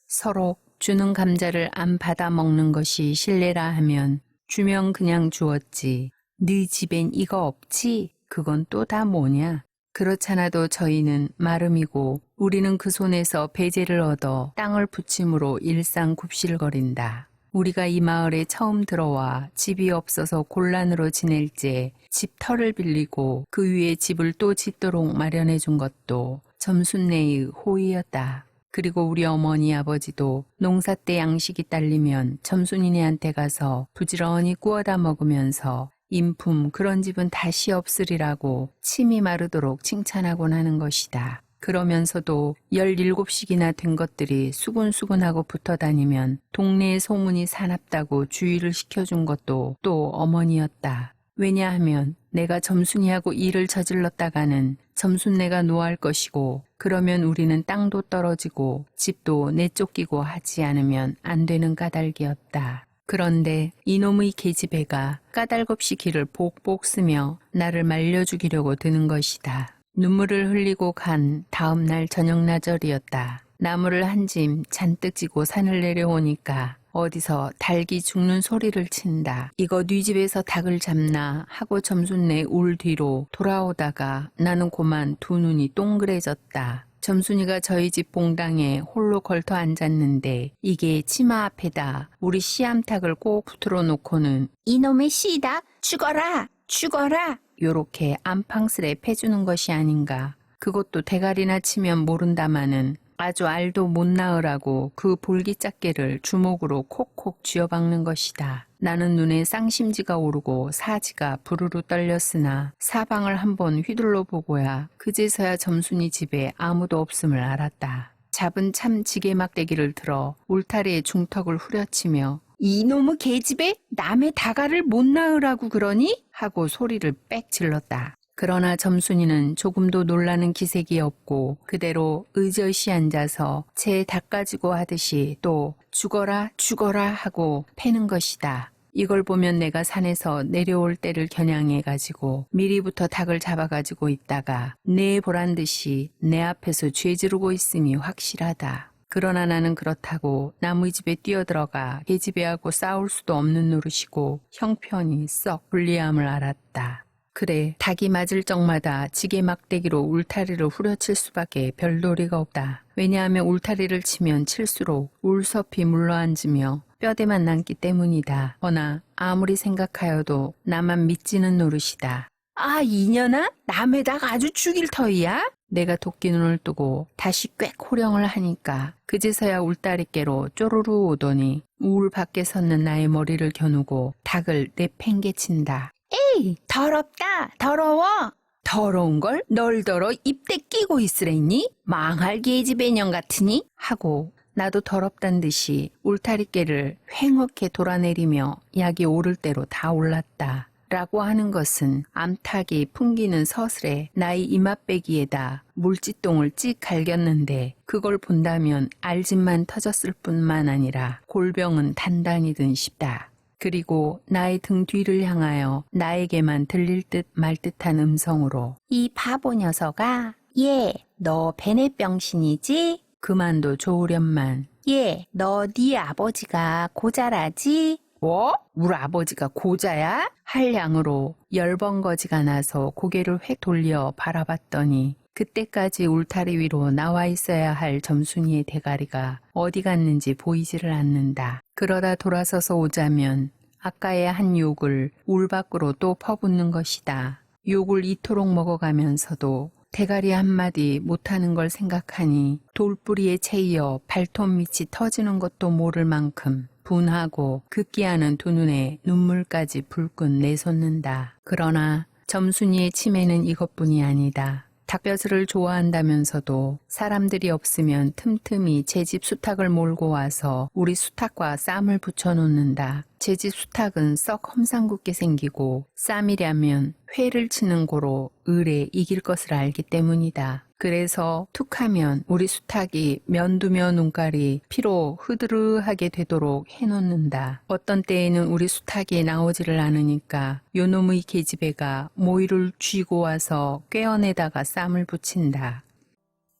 서로 주는 감자를 안 받아 먹는 것이 실례라 하면 주면 그냥 주었지. 네 집엔 이거 없지? 그건 또 다 뭐냐? 그렇잖아도 저희는 마름이고 우리는 그 손에서 배제를 얻어 땅을 부침으로 일상 굽실거린다. 우리가 이 마을에 처음 들어와 집이 없어서 곤란으로 지낼 때 집터를 빌리고 그 위에 집을 또 짓도록 마련해 준 것도 점순네의 호의였다. 그리고 우리 어머니 아버지도 농사 때 양식이 딸리면 점순이네한테 가서 부지런히 구워다 먹으면서 인품 그런 집은 다시 없으리라고 침이 마르도록 칭찬하곤 하는 것이다. 그러면서도 17씩이나 된 것들이 수군수군하고 붙어다니면 동네에 소문이 사납다고 주의를 시켜준 것도 또 어머니였다. 왜냐하면 내가 점순이하고 일을 저질렀다가는 점순네가 노할 것이고 그러면 우리는 땅도 떨어지고 집도 내쫓기고 하지 않으면 안 되는 까닭이었다. 그런데 이놈의 계집애가 까닭없이 기를 복복 쓰며 나를 말려 죽이려고 드는 것이다. 눈물을 흘리고 간 다음 날 저녁 나절이었다. 나무를 한 짐 잔뜩 지고 산을 내려오니까 어디서 닭이 죽는 소리를 친다. 이거 네 집에서 닭을 잡나 하고 점순네 울 뒤로 돌아오다가 나는 고만 두 눈이 동그래졌다. 점순이가 저희 집 봉당에 홀로 걸터 앉았는데 이게 치마 앞에다 우리 씨암탉을 꼭 붙들어 놓고는 이놈의 씨다 죽어라 죽어라 요렇게 안팡스레 패주는 것이 아닌가. 그것도 대가리나 치면 모른다마는 아주 알도 못 낳으라고 그 볼기짝개를 주먹으로 콕콕 쥐어박는 것이다. 나는 눈에 쌍심지가 오르고 사지가 부르르 떨렸으나 사방을 한번 휘둘러 보고야 그제서야 점순이 집에 아무도 없음을 알았다. 잡은 참 지게막대기를 들어 울타리에 중턱을 후려치며 이놈의 계집애 남의 다가를 못 낳으라고 그러니? 하고 소리를 빽 질렀다. 그러나 점순이는 조금도 놀라는 기색이 없고 그대로 의젓이 앉아서 제 닭 가지고 하듯이 또 죽어라 죽어라 하고 패는 것이다. 이걸 보면 내가 산에서 내려올 때를 겨냥해가지고 미리부터 닭을 잡아가지고 있다가 내 보란 듯이 내 앞에서 죄 지르고 있음이 확실하다. 그러나 나는 그렇다고 남의 집에 뛰어들어가 계집애하고 싸울 수도 없는 노릇이고 형편이 썩 불리함을 알았다. 그래, 닭이 맞을 적마다 지게 막대기로 울타리를 후려칠 수밖에 별도리가 없다. 왜냐하면 울타리를 치면 칠수록 울섭이 물러앉으며 뼈대만 남기 때문이다. 허나 아무리 생각하여도 나만 믿지는 노릇이다. 아, 이년아? 남에다가 아주 죽일 터이야? 내가 도끼 눈을 뜨고 다시 꽥 호령을 하니까 그제서야 울다리께로 쪼르르 오더니 우울 밖에 섰는 나의 머리를 겨누고 닭을 내팽개친다. 에이, 더럽다, 더러워. 더러운 걸 널더러 입대 끼고 있으랬니? 망할 계집애년 같으니? 하고 나도 더럽단 듯이 울타리깨를 횡하게 돌아내리며 약이 오를 대로 다 올랐다. 라고 하는 것은 암탉이 풍기는 서슬에 나의 이맛배기에다 물지똥을 찍 갈겼는데 그걸 본다면 알집만 터졌을 뿐만 아니라 골병은 단단히 든 싶다. 그리고 나의 등 뒤를 향하여 나에게만 들릴 듯 말 듯한 음성으로 이 바보 녀석아, 예, 너 베네병신이지? 그만도 좋으련만. 예, 너 네 아버지가 고자라지? 뭐? 우리 아버지가 고자야? 할 양으로 열번거지가 나서 고개를 획 돌려 바라봤더니 그때까지 울타리 위로 나와 있어야 할 점순이의 대가리가 어디 갔는지 보이지를 않는다. 그러다 돌아서서 오자면 아까의 한 욕을 울 밖으로 또 퍼붓는 것이다. 욕을 이토록 먹어가면서도 대가리 한마디 못하는 걸 생각하니 돌뿌리에 채이어 발톱 밑이 터지는 것도 모를 만큼 분하고 극기하는 두 눈에 눈물까지 불끈 내솟는다. 그러나 점순이의 치매는 이것뿐이 아니다. 닭벼슬을 좋아한다면서도 사람들이 없으면 틈틈이 제 집 수탉을 몰고 와서 우리 수탉과 쌈을 붙여놓는다. 제 집 수탉은 썩 험상궂게 생기고 쌈이라면 회를 치는 고로 을에 이길 것을 알기 때문이다. 그래서 툭하면 우리 수탉이 면두며 눈깔이 피로 흐드르하게 되도록 해놓는다. 어떤 때에는 우리 수탉이 나오지를 않으니까 요놈의 계집애가 모이를 쥐고 와서 꿰어내다가 쌈을 붙인다.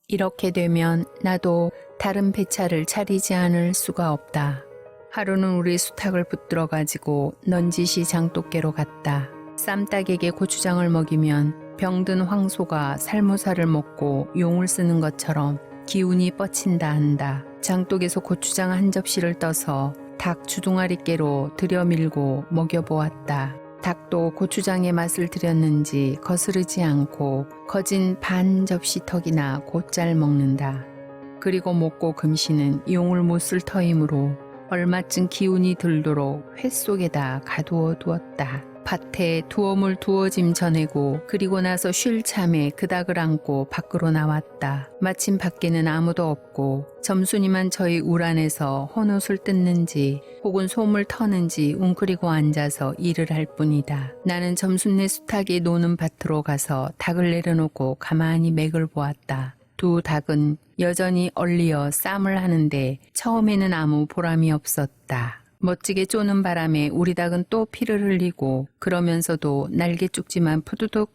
이렇게 되면 나도 다른 배차를 차리지 않을 수가 없다. 하루는 우리 수탉을 붙들어 가지고 넌지시 장독계로 갔다. 쌈닭에게 고추장을 먹이면 병든 황소가 살모사를 먹고 용을 쓰는 것처럼 기운이 뻗친다 한다. 장독에서 고추장 한 접시를 떠서 닭 주둥아리께로 들여밀고 먹여보았다. 닭도 고추장의 맛을 들였는지 거스르지 않고 거진 반 접시 턱이나 곧잘 먹는다. 그리고 먹고 금시는 용을 못 쓸 터이므로 얼마쯤 기운이 들도록 회 속에다 가두어 두었다. 밭에 두어물 두어짐 전해고 그리고 나서 쉴 참에 그 닭을 안고 밖으로 나왔다. 마침 밖에는 아무도 없고 점순이만 저희 울 안에서 헌옷을 뜯는지 혹은 솜을 터는지 웅크리고 앉아서 일을 할 뿐이다. 나는 점순네 수탉이 노는 밭으로 가서 닭을 내려놓고 가만히 맥을 보았다. 두 닭은 여전히 얼리어 쌈을 하는데 처음에는 아무 보람이 없었다. 멋지게 쪼는 바람에 우리 닭은 또 피를 흘리고 그러면서도 날개 쭉지만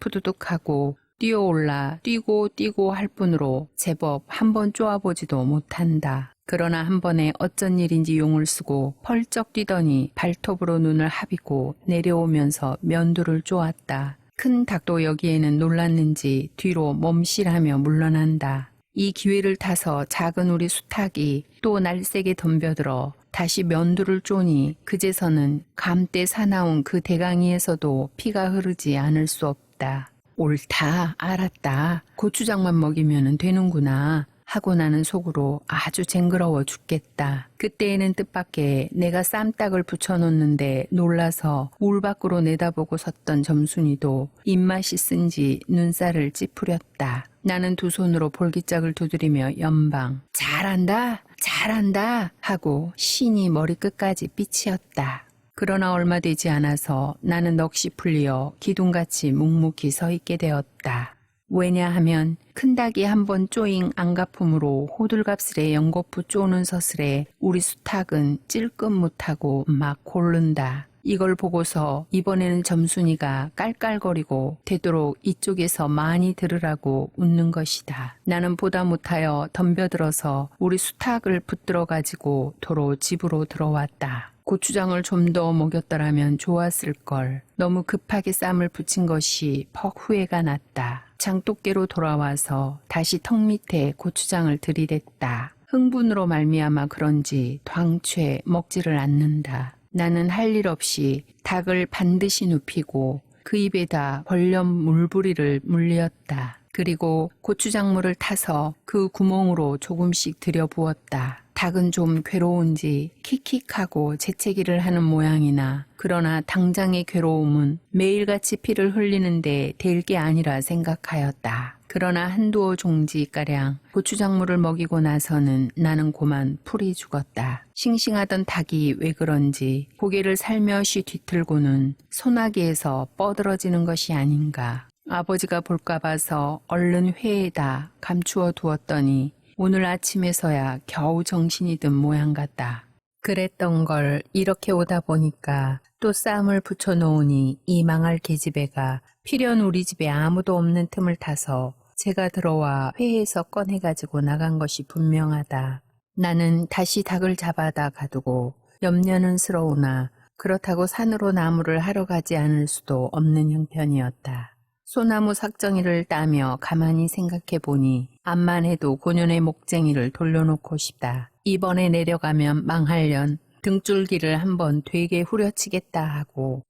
푸두둑푸두둑하고 뛰어올라 뛰고 할 뿐으로 제법 한 번 쪼아보지도 못한다. 그러나 한 번에 어쩐 일인지 용을 쓰고 펄쩍 뛰더니 발톱으로 눈을 합이고 내려오면서 면두를 쪼았다. 큰 닭도 여기에는 놀랐는지 뒤로 멈실하며 물러난다. 이 기회를 타서 작은 우리 수탉이 또 날쌔게 덤벼들어 다시 면두를 쪼니 그제서는 감때 사나운 그 대강이에서도 피가 흐르지 않을 수 없다. 옳다, 알았다. 고추장만 먹이면 되는구나. 하고 나는 속으로 아주 쟁그러워 죽겠다. 그때에는 뜻밖의 내가 쌈닭을 붙여놓는데 놀라서 울 밖으로 내다보고 섰던 점순이도 입맛이 쓴지 눈살을 찌푸렸다. 나는 두 손으로 볼기짝을 두드리며 연방 잘한다 잘한다 하고 신이 머리끝까지 삐치었다. 그러나 얼마 되지 않아서 나는 넋이 풀려 기둥같이 묵묵히 서 있게 되었다. 왜냐하면 큰 닭이 한번 쪼잉 안가품으로 호들갑스레 연거푸 쪼는 서슬에 우리 수탉은 찔끔 못하고 막 고른다. 이걸 보고서 이번에는 점순이가 깔깔거리고 되도록 이쪽에서 많이 들으라고 웃는 것이다. 나는 보다 못하여 덤벼들어서 우리 수탉을 붙들어 가지고 도로 집으로 들어왔다. 고추장을 좀 더 먹였더라면 좋았을 걸. 너무 급하게 쌈을 부친 것이 퍽 후회가 났다. 장독깨로 돌아와서 다시 턱 밑에 고추장을 들이댔다. 흥분으로 말미암아 그런지 당최 먹지를 않는다. 나는 할 일 없이 닭을 반드시 눕히고 그 입에다 벌렴 물부리를 물렸다. 그리고 고추장물을 타서 그 구멍으로 조금씩 들여부었다. 닭은 좀 괴로운지 킥킥하고 재채기를 하는 모양이나 그러나 당장의 괴로움은 매일같이 피를 흘리는데 될 게 아니라 생각하였다. 그러나 한두어 종지가량 고추장물을 먹이고 나서는 나는 고만 풀이 죽었다. 싱싱하던 닭이 왜 그런지 고개를 살며시 뒤틀고는 소나기에서 뻗어지는 것이 아닌가. 아버지가 볼까 봐서 얼른 회에다 감추어 두었더니 오늘 아침에서야 겨우 정신이 든 모양 같다. 그랬던 걸 이렇게 오다 보니까 또 쌈을 붙여놓으니 이 망할 계집애가 필연 우리 집에 아무도 없는 틈을 타서 제가 들어와 회에서 꺼내가지고 나간 것이 분명하다. 나는 다시 닭을 잡아다 가두고 염려는 스러우나 그렇다고 산으로 나무를 하러 가지 않을 수도 없는 형편이었다. 소나무 삭정이를 따며 가만히 생각해 보니 암만 해도 고년의 목쟁이를 돌려놓고 싶다. 이번에 내려가면 망할련 등줄기를 한번 되게 후려치겠다 하고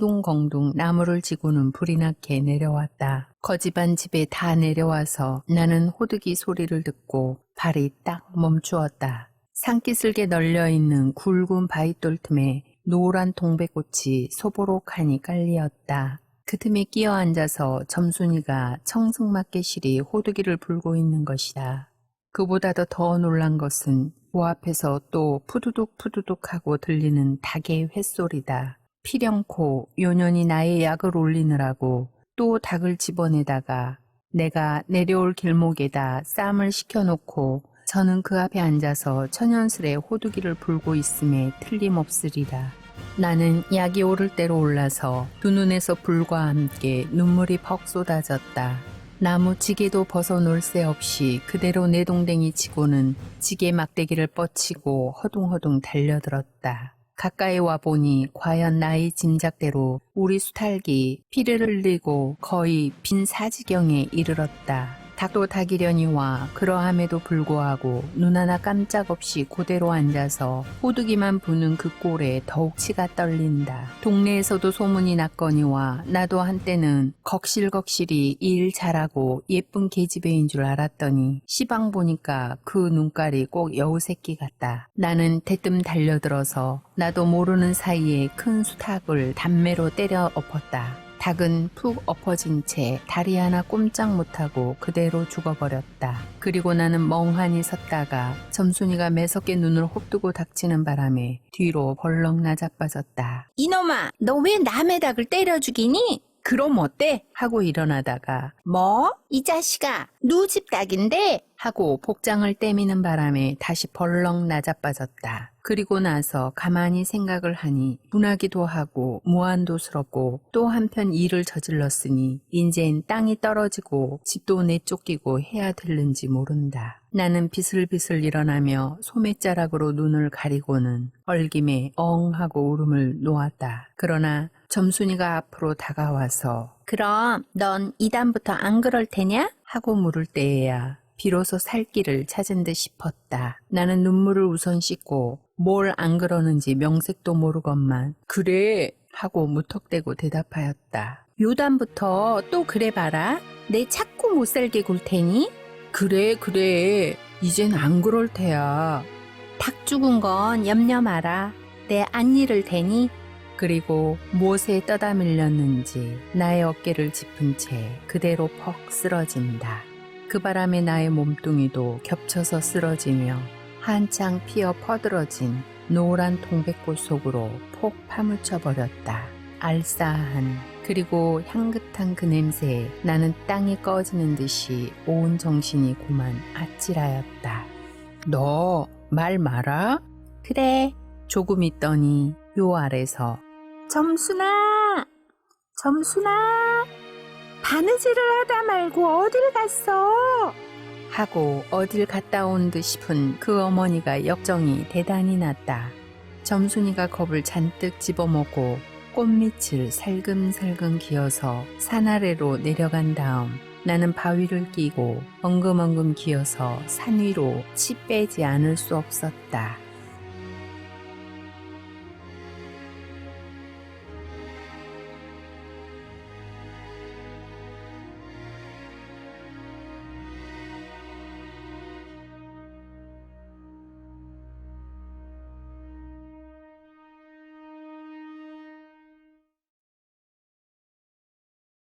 싱둥벙둥 나무를 지고는 불이 나게 내려왔다. 거집안 집에 다 내려와서 나는 호두기 소리를 듣고 발이 딱 멈추었다. 산기슭에 널려있는 굵은 바위돌 틈에 노란 동백꽃이 소보록하니 깔리었다. 그 틈에 끼어 앉아서 점순이가 청승맞게 시리 호두기를 불고 있는 것이다. 그보다도 더 놀란 것은 그 앞에서 또 푸두둑 푸두둑 하고 들리는 닭의 횟소리다. 피령코 요년이 나의 약을 올리느라고 또 닭을 집어내다가 내가 내려올 길목에다 쌈을 식혀놓고 저는 그 앞에 앉아서 천연스레 호두기를 불고 있음에 틀림없으리라. 나는 약이 오를 대로 올라서 두 눈에서 불과 함께 눈물이 퍽 쏟아졌다. 나무 지게도 벗어놓을 새 없이 그대로 내동댕이 치고는 지게 막대기를 뻗치고 허둥허둥 달려들었다. 가까이 와보니 과연 나의 짐작대로 우리 수탈기 피를 흘리고 거의 빈 사지경에 이르렀다. 닭도 닭이려니와 그러함에도 불구하고 눈 하나 깜짝없이 그대로 앉아서 호두기만 부는 그 꼴에 더욱 치가 떨린다. 동네에서도 소문이 났거니와 나도 한때는 걱실걱실이 일 잘하고 예쁜 계집애인 줄 알았더니 시방 보니까 그 눈깔이 꼭 여우새끼 같다. 나는 대뜸 달려들어서 나도 모르는 사이에 큰 수탉을 단매로 때려 엎었다. 닭은 푹 엎어진 채 다리 하나 꼼짝 못하고 그대로 죽어버렸다. 그리고 나는 멍하니 섰다가 점순이가 매섭게 눈을 홉두고 닥치는 바람에 뒤로 벌렁 나자빠졌다. 이놈아, 너 왜 남의 닭을 때려 죽이니? 그럼 어때? 하고 일어나다가 뭐? 이 자식아, 누 집 닭인데? 하고 복장을 떼미는 바람에 다시 벌렁 나자빠졌다. 그리고 나서 가만히 생각을 하니 분하기도 하고 무한도스럽고 또 한편 일을 저질렀으니 인젠 땅이 떨어지고 집도 내쫓기고 해야 될는지 모른다. 나는 비슬비슬 일어나며 소매자락으로 눈을 가리고는 얼김에 엉 하고 울음을 놓았다. 그러나 점순이가 앞으로 다가와서 그럼 넌 이단부터 안 그럴 테냐? 하고 물을 때에야 비로소 살 길을 찾은 듯 싶었다. 나는 눈물을 우선 씻고 뭘 안 그러는지 명색도 모르건만 그래 하고 무턱대고 대답하였다. 요단부터 또 그래봐라. 내 찾고 못살게 굴 테니? 그래 이젠 안 그럴 테야. 닭 죽은 건 염려 마라. 내 안 잃을 테니? 그리고 무엇에 떠다 밀렸는지 나의 어깨를 짚은 채 그대로 퍽 쓰러진다. 그 바람에 나의 몸뚱이도 겹쳐서 쓰러지며 한창 피어 퍼들어진 노란 동백꽃 속으로 폭 파묻혀 버렸다. 알싸한 그리고 향긋한 그 냄새에 나는 땅이 꺼지는 듯이 온 정신이 고만 아찔하였다. 너 말 마라? 그래. 조금 있더니 요 아래서 점순아! 점순아! 바느질을 하다 말고 어딜 갔어? 하고 어딜 갔다 온 듯 싶은 그 어머니가 역정이 대단히 났다. 점순이가 겁을 잔뜩 집어먹고 꽃밑을 살금살금 기어서 산 아래로 내려간 다음 나는 바위를 끼고 엉금엉금 기어서 산 위로 치 빼지 않을 수 없었다.